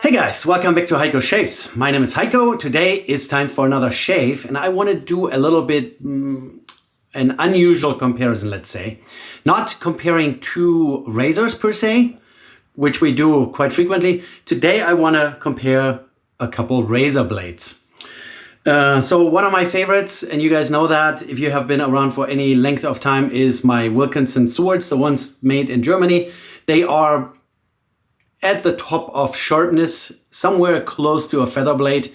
Hey guys, welcome back to Heiko Shaves. My name is Heiko. Today is time for another shave and I want to do a little bit an unusual comparison, let's say. Not comparing two razors per se, which we do quite frequently. Today I want to compare a couple razor blades. So one of my favorites, and you guys know that if you have been around for any length of time, is my Wilkinson swords, the ones made in Germany. They are at the top of sharpness, somewhere close to a feather blade.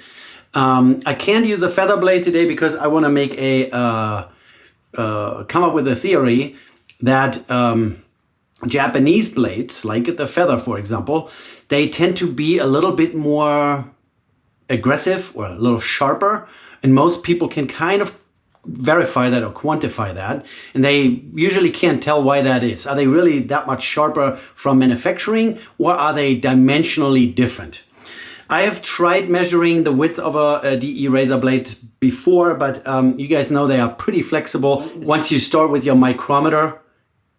I can't use a feather blade today because I want to make come up with a theory that Japanese blades, like the feather, for example, they tend to be a little bit more aggressive or a little sharper, and most people can kind of verify that or quantify that, and they usually can't tell why that is. Are they really that much sharper from manufacturing, or are they dimensionally different? I have tried measuring the width of a DE razor blade before, but you guys know they are pretty flexible. Once you start with your micrometer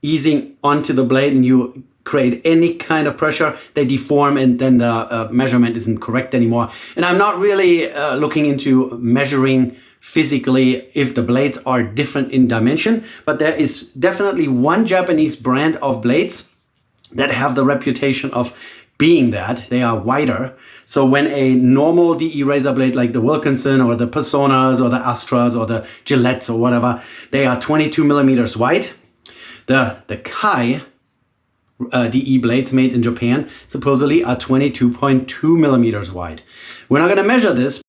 easing onto the blade and you create any kind of pressure, they deform and then the measurement isn't correct anymore. And I'm not really looking into measuring physically if the blades are different in dimension, but there is definitely one Japanese brand of blades that have the reputation of being that. They are wider. So when a normal DE razor blade like the Wilkinson or the Personas or the Astras or the Gillettes or whatever, they are 22 millimeters wide. The Kai DE blades made in Japan supposedly are 22.2 millimeters wide. We're not going to measure this,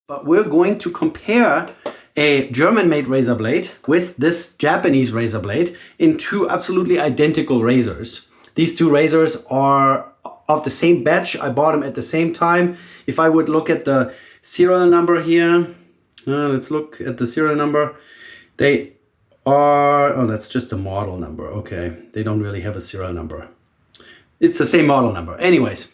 but we're going to compare a German-made razor blade with this Japanese razor blade in two absolutely identical razors. These two razors are of the same batch. I bought them at the same time. If I would look at the serial number here, let's look at the serial number. They are, oh, that's just a model number. Okay, they don't really have a serial number. It's the same model number. Anyways,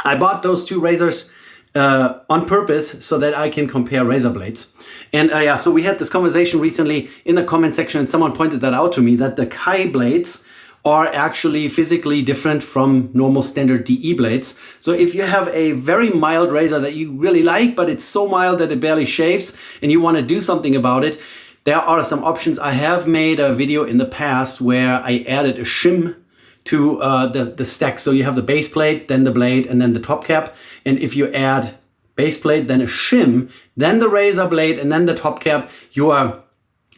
I bought those two razors on purpose so that I can compare razor blades. And yeah, so we had this conversation recently in the comment section and someone pointed that out to me, that the Kai blades are actually physically different from normal standard DE blades. So if you have a very mild razor that you really like, but it's so mild that it barely shaves and you want to do something about it, there are some options. I have made a video in the past where I added a shim to the stack. So you have the base plate, then the blade, and then the top cap. And if you add base plate, then a shim, then the razor blade, and then the top cap, you are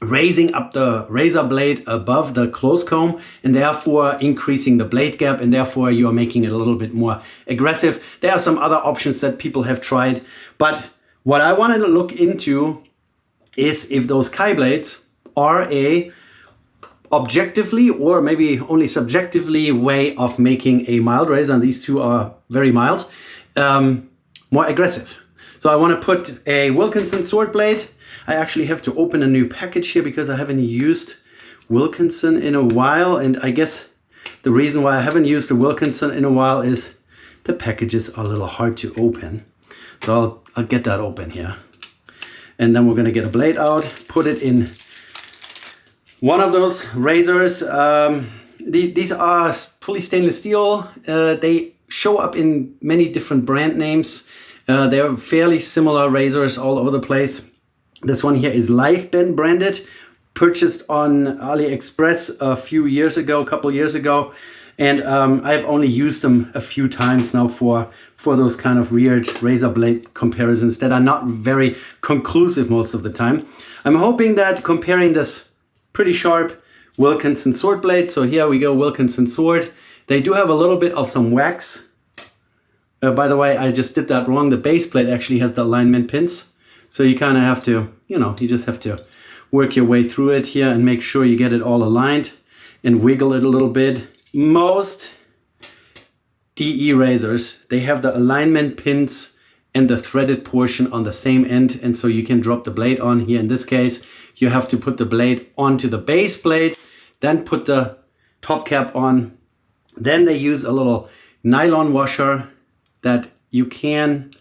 raising up the razor blade above the close comb and therefore increasing the blade gap, and therefore you are making it a little bit more aggressive. There are some other options that people have tried, but what I wanted to look into is if those Kai blades are a objectively or maybe only subjectively way of making a mild razor, and these two are very mild, more aggressive. So I want to put a Wilkinson sword blade. I actually have to open a new package here because I haven't used Wilkinson in a while, and I guess the reason why I haven't used the Wilkinson in a while is the packages are a little hard to open. So I'll get that open here. And then we're going to get a blade out, put it in one of those razors. These are fully stainless steel. They show up in many different brand names. They're fairly similar razors all over the place. This one here is Liveben branded, purchased on Aliexpress a couple years ago. And I've only used them a few times now for those kind of weird razor blade comparisons that are not very conclusive most of the time. I'm hoping that comparing this pretty sharp Wilkinson sword blade, so here we go, Wilkinson sword. They do have a little bit of some wax. By the way, I just did that wrong. The base plate actually has the alignment pins. So you kind of have to, you just have to work your way through it here and make sure you get it all aligned and wiggle it a little bit. Most DE razors, they have the alignment pins and the threaded portion on the same end, and so you can drop the blade on. Here in this case, you have to put the blade onto the base plate, then put the top cap on. Then they use a little nylon washer that you can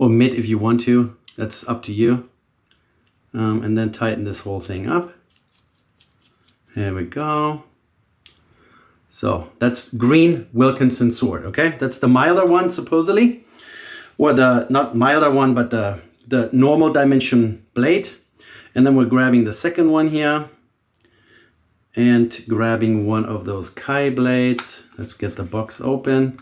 omit if you want to. That's up to you. And then tighten this whole thing up. There we go. So that's green Wilkinson sword, okay? That's the milder one, supposedly. Or the, not milder one, but the normal dimension blade. And then we're grabbing the second one here. And grabbing one of those Kai blades. Let's get the box open.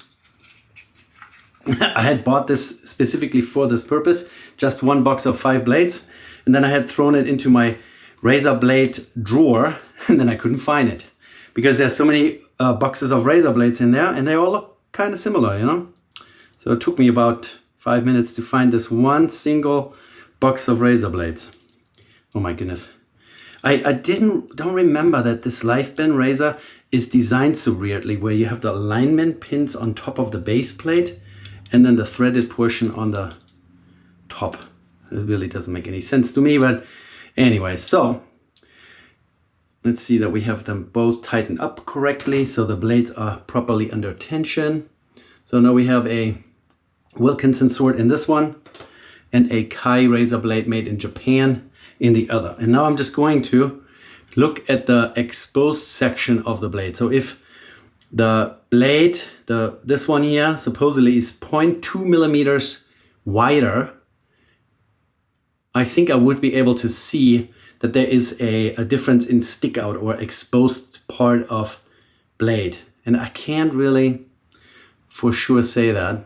I had bought this specifically for this purpose. Just one box of 5 blades. And then I had thrown it into my razor blade drawer. And then I couldn't find it. Because there's so many boxes of razor blades in there. And they all look kind of similar, you know. So it took me about 5 minutes to find this one single box of razor blades. Oh my goodness. I don't remember that this Liveben razor is designed so weirdly, where you have the alignment pins on top of the base plate and then the threaded portion on the top. It really doesn't make any sense to me, but anyway, so let's see that we have them both tightened up correctly so the blades are properly under tension. So now we have a Wilkinson sword in this one and a Kai razor blade made in Japan in the other. And now I'm just going to look at the exposed section of the blade. So if the blade, this one here, supposedly is 0.2 millimeters wider, I think I would be able to see that there is a difference in stick out or exposed part of blade. And I can't really for sure say that.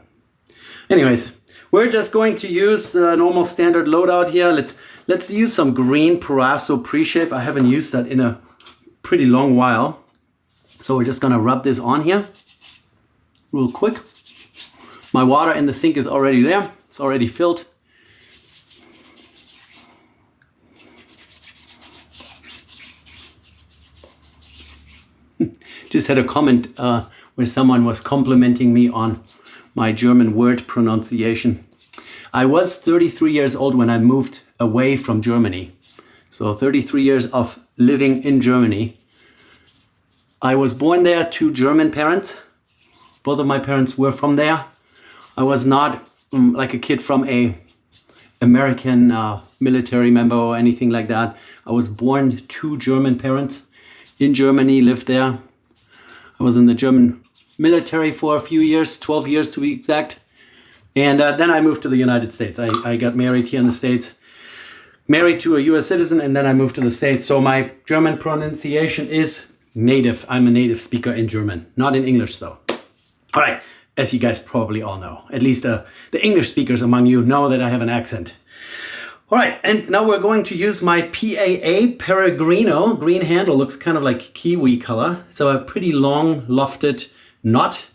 Anyways, we're just going to use the normal standard loadout here. Let's use some green Purasso pre-shave. I haven't used that in a pretty long while. So we're just gonna rub this on here real quick. My water in the sink is already there. It's already filled. Just had a comment where someone was complimenting me on my German word pronunciation. I was 33 years old when I moved away from Germany. So 33 years of living in Germany. I was born there to German parents. Both of my parents were from there. I was not like a kid from a American military member or anything like that. I was born to German parents in Germany, lived there. I was in the German military for a few years, 12 years to be exact. And then I moved to the United States. I got married here in the States, married to a US citizen, and then I moved to the States. So my German pronunciation is native. I'm a native speaker in German, not in English though. All right, as you guys probably all know, at least the English speakers among you know that I have an accent. All right, and now we're going to use my PAA Peregrino. Green handle, looks kind of like kiwi color. So a pretty long lofted knot.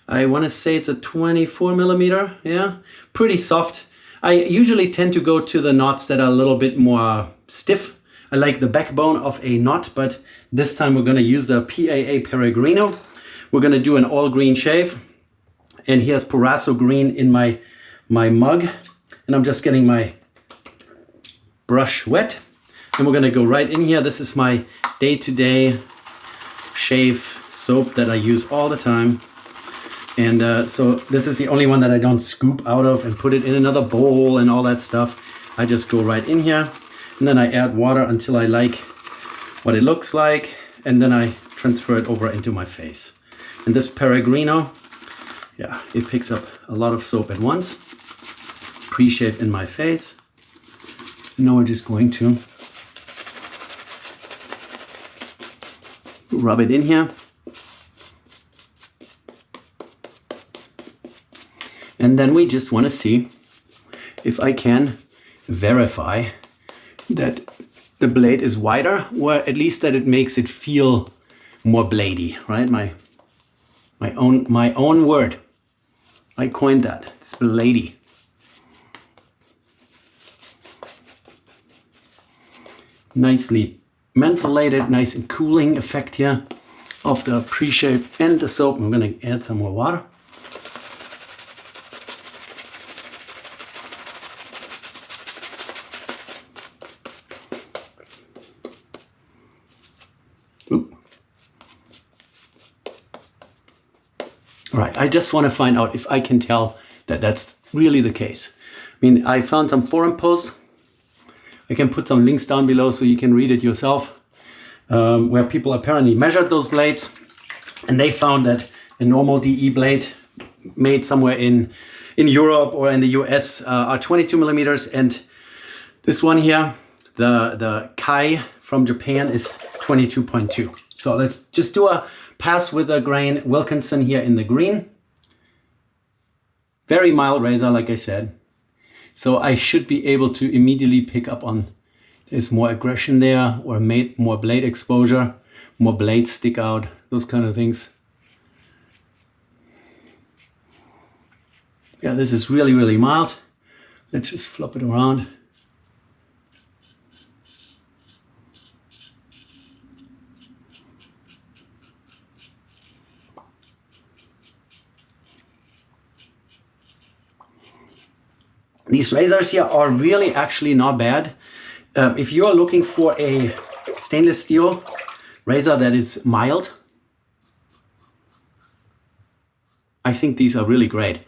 I want to say it's a 24 millimeter, yeah, pretty soft. I usually tend to go to the knots that are a little bit more stiff. I like the backbone of a knot, but this time we're going to use the PAA Peregrino. We're going to do an all green shave. And here's Purasso green in my mug. And I'm just getting my brush wet. And we're going to go right in here. This is my day-to-day shave soap that I use all the time. And so this is the only one that I don't scoop out of and put it in another bowl and all that stuff. I just go right in here and then I add water until I like what it looks like. And then I transfer it over into my face. And this Peregrino, yeah, it picks up a lot of soap at once. Pre-shave in my face. And now we're just going to rub it in here. And then we just want to see if I can verify that the blade is wider, or at least that it makes it feel more bladey, right? My own word. I coined that. It's bladey. Nicely mentholated, nice and cooling effect here of the pre-shave and the soap. I'm going to add some more water. All right, I just want to find out if I can tell that that's really the case. I mean, I found some forum posts. I can put some links down below so you can read it yourself, where people apparently measured those blades. And they found that a normal DE blade made somewhere in Europe or in the US are 22 millimeters. And this one here, the Kai from Japan, is 22.2. So let's just do a pass with a grain Wilkinson here in the green. Very mild razor, like I said. So I should be able to immediately pick up on there's more aggression there, or more blade exposure, more blades stick out, those kind of things. Yeah, this is really, really mild. Let's just flop it around. These razors here are really actually not bad. If you are looking for a stainless steel razor that is mild, I think these are really great.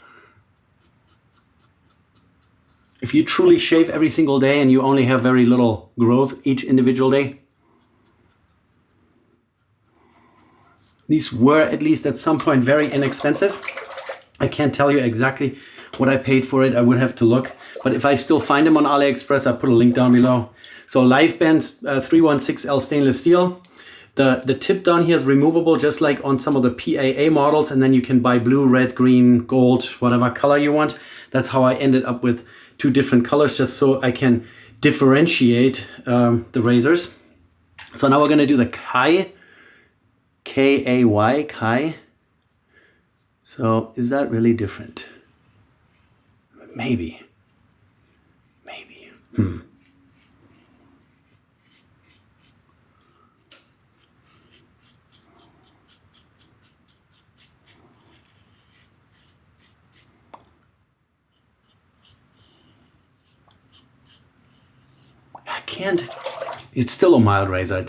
If you truly shave every single day and you only have very little growth each individual day, these were, at least at some point, very inexpensive. I can't tell you exactly what I paid for it. I would have to look. But if I still find them on Aliexpress, I'll put a link down below. So Liveben's 316L stainless steel. The tip down here is removable, just like on some of the PAA models. And then you can buy blue, red, green, gold, whatever color you want. That's how I ended up with 2 different colors, just so I can differentiate the razors. So now we're going to do the Kai. K-A-Y, Kai. So is that really different? Maybe. I can't. It's still a mild razor.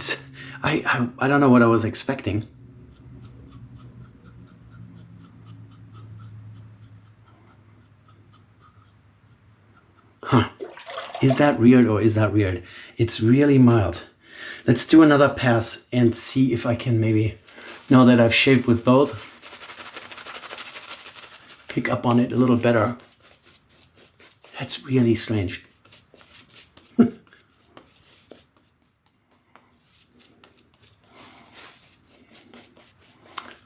I don't know what I was expecting. Huh. Is that weird or is that weird? It's really mild. Let's do another pass and see if I can maybe, now that I've shaved with both, pick up on it a little better. That's really strange.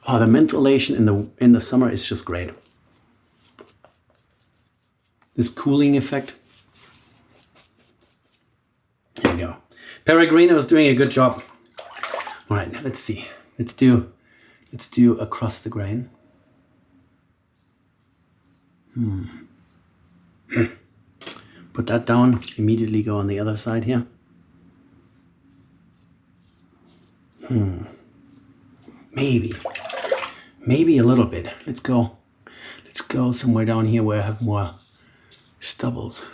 Oh, the mentholation in the summer is just great. This cooling effect. There you go. Peregrino is doing a good job. All right, now let's see. Let's do across the grain. Put that down. Immediately go on the other side here. Maybe a little bit. Let's go somewhere down here where I have more stubbles.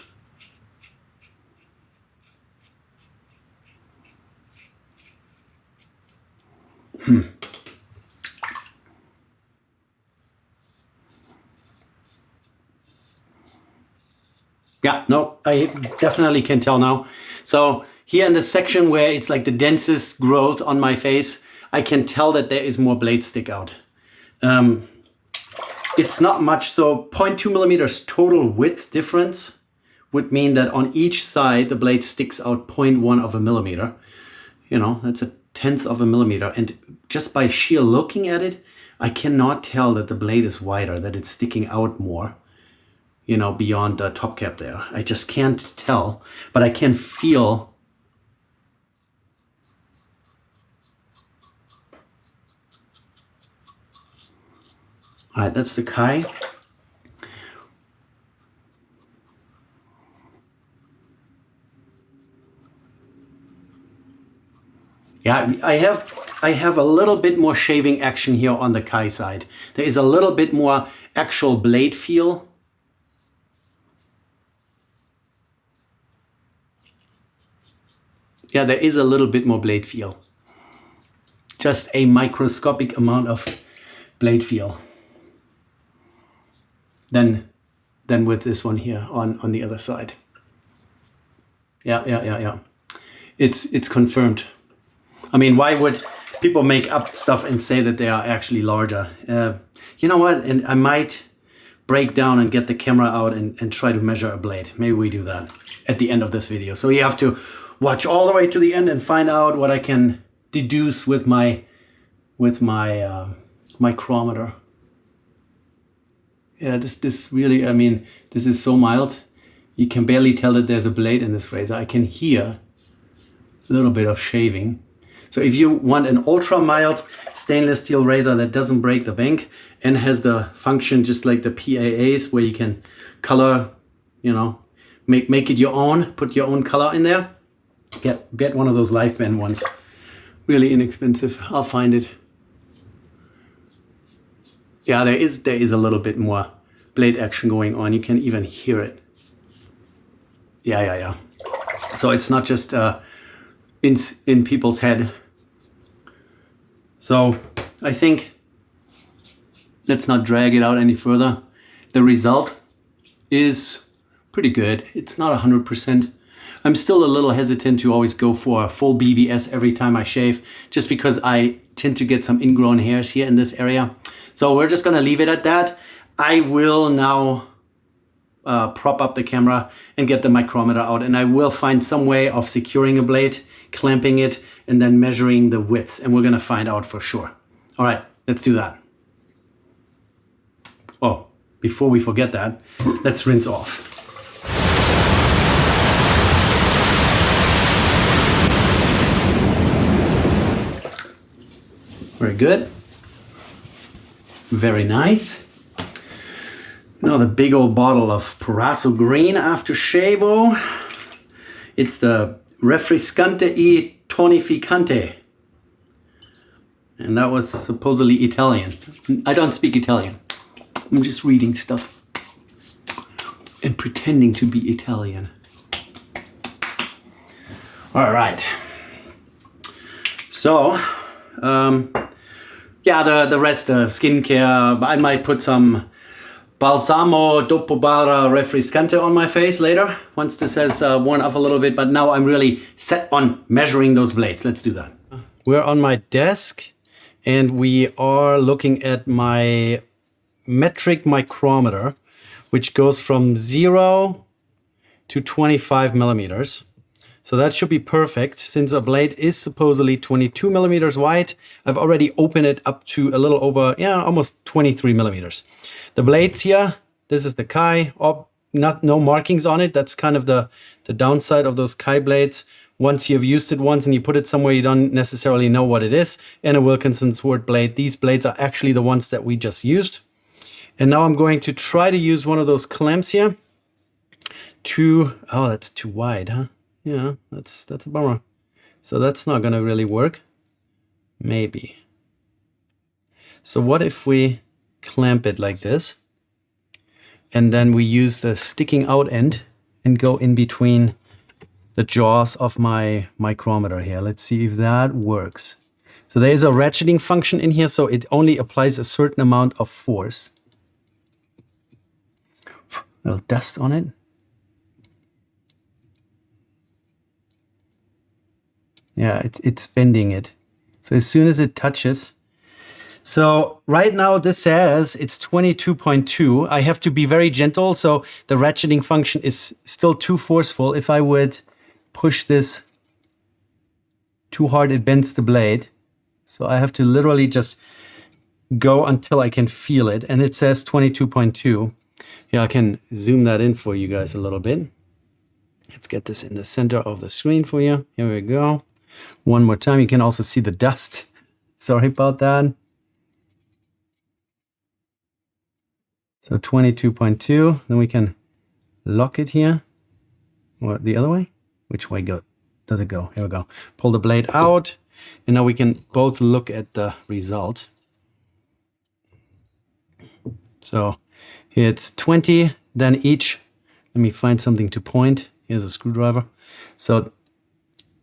Yeah, no, I definitely can tell now. So here in the section where it's like the densest growth on my face, I can tell that there is more blade stick out. It's not much, so 0.2 millimeters total width difference would mean that on each side the blade sticks out 0.1 of a millimeter. You know, that's a 1/10 of a millimeter. And just by sheer looking at it, I cannot tell that the blade is wider, that it's sticking out more, you know, beyond the top cap there. I just can't tell, but I can feel. All right, that's the Kai. Yeah, I have a little bit more shaving action here on the Kai side. There is a little bit more actual blade feel. Yeah, there is a little bit more blade feel. Just a microscopic amount of blade feel than with this one here on the other side. Yeah. It's confirmed. I mean, why would people make up stuff and say that they are actually larger. You know what? And I might break down and get the camera out and try to measure a blade. Maybe we do that at the end of this video. So you have to watch all the way to the end and find out what I can deduce with my micrometer. Yeah, this really, I mean, this is so mild. You can barely tell that there's a blade in this razor. I can hear a little bit of shaving. So if you want an ultra mild stainless steel razor that doesn't break the bank and has the function just like the PAAs where you can color, you know, make it your own, put your own color in there, get one of those Liveben ones. Really inexpensive. I'll find it. Yeah, there is a little bit more blade action going on. You can even hear it. Yeah. So it's not just in people's head. So I think let's not drag it out any further. The result is pretty good. It's not 100%. I'm still a little hesitant to always go for a full BBS every time I shave, just because I tend to get some ingrown hairs here in this area. So we're just gonna leave it at that. I will now prop up the camera and get the micrometer out, and I will find some way of securing a blade, clamping it, and then measuring the width, and we're gonna find out for sure. All right, let's do that. Oh, before we forget that, let's rinse off. Very good. Very nice. Now the big old bottle of Paraso Green after shavo. It's the Refrescante e Tonificante. And that was supposedly Italian. I don't speak Italian. I'm just reading stuff and pretending to be Italian. All right. So, yeah, the rest of skincare, I might put some Balsamo dopo bara refrescante on my face later, once this has worn off a little bit, but now I'm really set on measuring those blades. Let's do that. We're on my desk and we are looking at my metric micrometer, which goes from 0 to 25 millimeters. So that should be perfect. Since a blade is supposedly 22 millimeters wide, I've already opened it up to a little over, yeah, almost 23 millimeters. The blades here, this is the Kai, no markings on it. That's kind of the downside of those Kai blades. Once you've used it once and you put it somewhere, you don't necessarily know what it is. And a Wilkinson sword blade. These blades are actually the ones that we just used. And now I'm going to try to use one of those clamps here to, oh, that's too wide, huh? Yeah, that's a bummer. So that's not gonna really work. Maybe. So what if we clamp it like this? And then we use the sticking out end and go in between the jaws of my micrometer here. Let's see if that works. So there is a ratcheting function in here, so it only applies a certain amount of force. A little dust on it. Yeah, it's bending it. So as soon as it touches. So right now this says it's 22.2. I have to be very gentle. So the ratcheting function is still too forceful. If I would push this too hard, it bends the blade. So I have to literally just go until I can feel it. And it says 22.2. Yeah, I can zoom that in for you guys a little bit. Let's get this in the center of the screen for you. Here we go. One more time. You can also see the dust. Sorry about that. So 22.2. Then we can lock it here. Or the other way? Which way does it go? Here we go. Pull the blade out. And now we can both look at the result. So here it's 20. Then each. Let me find something to point. Here's a screwdriver. So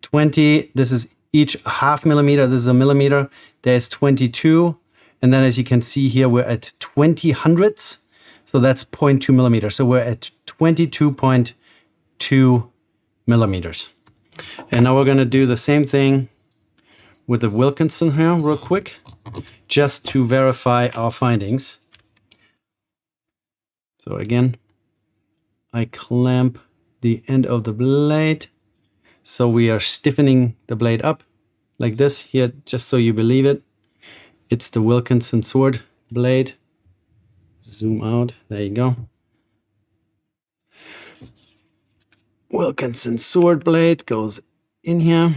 20, this is each a half millimeter, this is a millimeter, there's 22, and then as you can see here, we're at 20 hundredths, so that's 0.2 millimeters, so we're at 22.2 millimeters. And now we're gonna do the same thing with the Wilkinson here real quick, just to verify our findings. So again, I clamp the end of the blade. So we are stiffening the blade up like this here, just so you believe it. It's the Wilkinson sword blade. Zoom out, there you go. Wilkinson sword blade goes in here.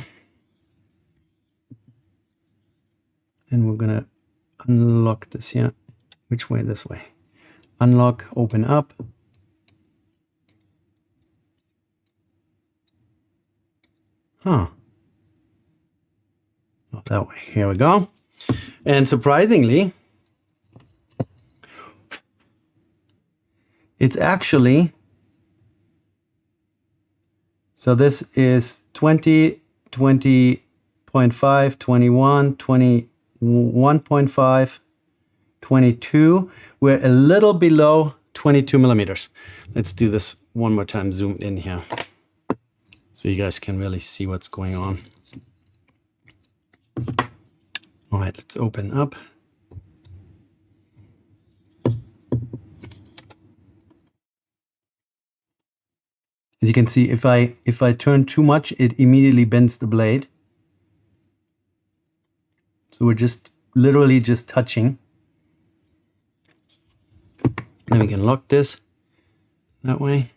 And we're gonna unlock this here. Which way? This way. Unlock, open up. Huh. Not that way. Here we go. And surprisingly, it's actually, so this is 20, 20.5, 21, 21.5, 22. We're a little below 22 millimeters. Let's do this one more time, zoomed in here, so you guys can really see what's going on. All right, let's open up. As you can see, if I turn too much, it immediately bends the blade. So we're just literally just touching. Then we can lock this that way.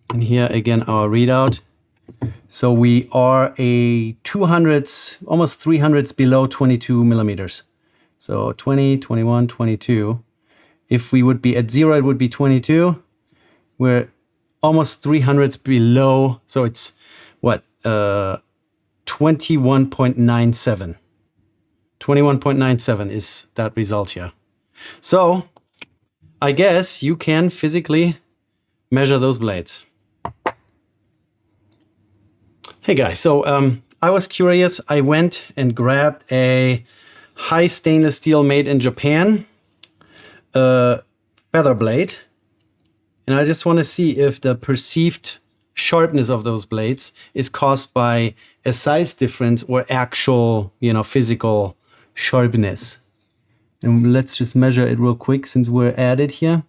And here again, our readout. So we are a 200s, almost 300s below 22 millimeters. So 20, 21, 22. If we would be at 0, it would be 22. We're almost 300s below. So it's what? 21.97. 21.97 is that result here. So I guess you can physically measure those blades. Hey guys, so I was curious. I went and grabbed a high stainless steel made in Japan feather blade. And I just want to see if the perceived sharpness of those blades is caused by a size difference or actual, physical sharpness. And let's just measure it real quick since we're at it here.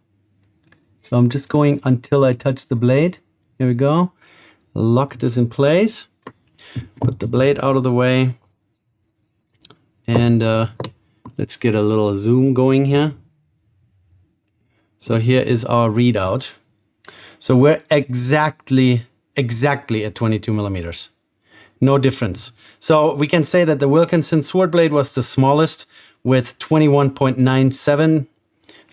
So I'm just going until I touch the blade. Here we go. Lock this in place. Put the blade out of the way. And let's get a little zoom going here. So here is our readout. So we're exactly at 22 millimeters. No difference. So we can say that the Wilkinson sword blade was the smallest with 21.97,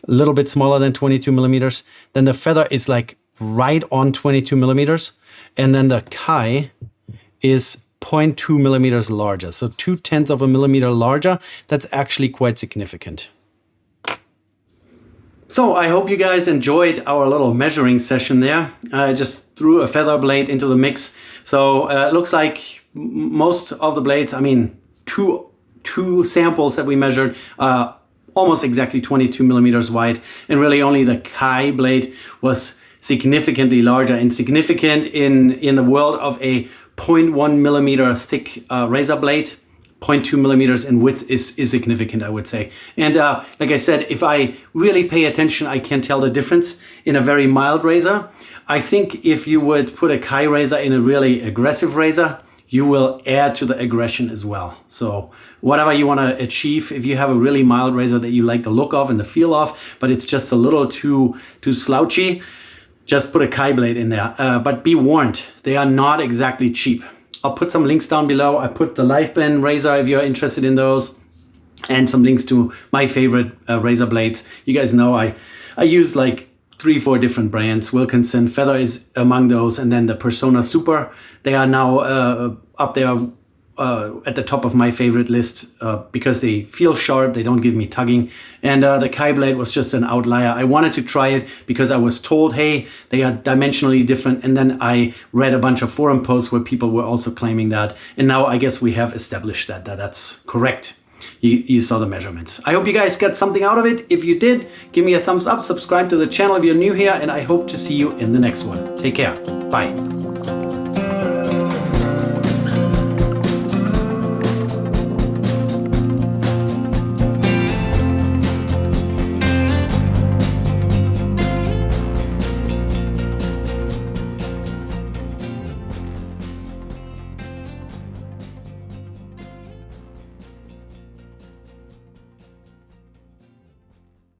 a little bit smaller than 22 millimeters. Then the feather is like right on 22 millimeters. And then the Kai is 0.2 millimeters larger. So 0.2 of a millimeter larger. That's actually quite significant. So I hope you guys enjoyed our little measuring session there. I just threw a feather blade into the mix. So it looks like most of the blades, two samples that we measured, almost exactly 22 millimeters wide. And really only the Kai blade was significantly larger, and significant in the world of a 0.1 millimeter thick razor blade. 0.2 millimeters in width is significant, I would say. And like I said, if I really pay attention, I can tell the difference in a very mild razor. I think if you would put a Kai razor in a really aggressive razor, you will add to the aggression as well. So whatever you want to achieve, if you have a really mild razor that you like the look of and the feel of, but it's just a little too slouchy, just put a Kai blade in there. But be warned, they are not exactly cheap. I'll put some links down below. I put the Liveben razor if you're interested in those, and some links to my favorite razor blades. You guys know I use like 3-4 different brands. Wilkinson Feather is among those, and then the Persona Super. They are now up there at the top of my favorite list because they feel sharp, they don't give me tugging. And the Kai blade was just an outlier. I wanted to try it because I was told, hey, they are dimensionally different. And then I read a bunch of forum posts where people were also claiming that. And now I guess we have established that that's correct. You saw the measurements. I hope you guys got something out of it. If you did, give me a thumbs up, subscribe to the channel if you're new here, and I hope to see you in the next one. Take care. Bye.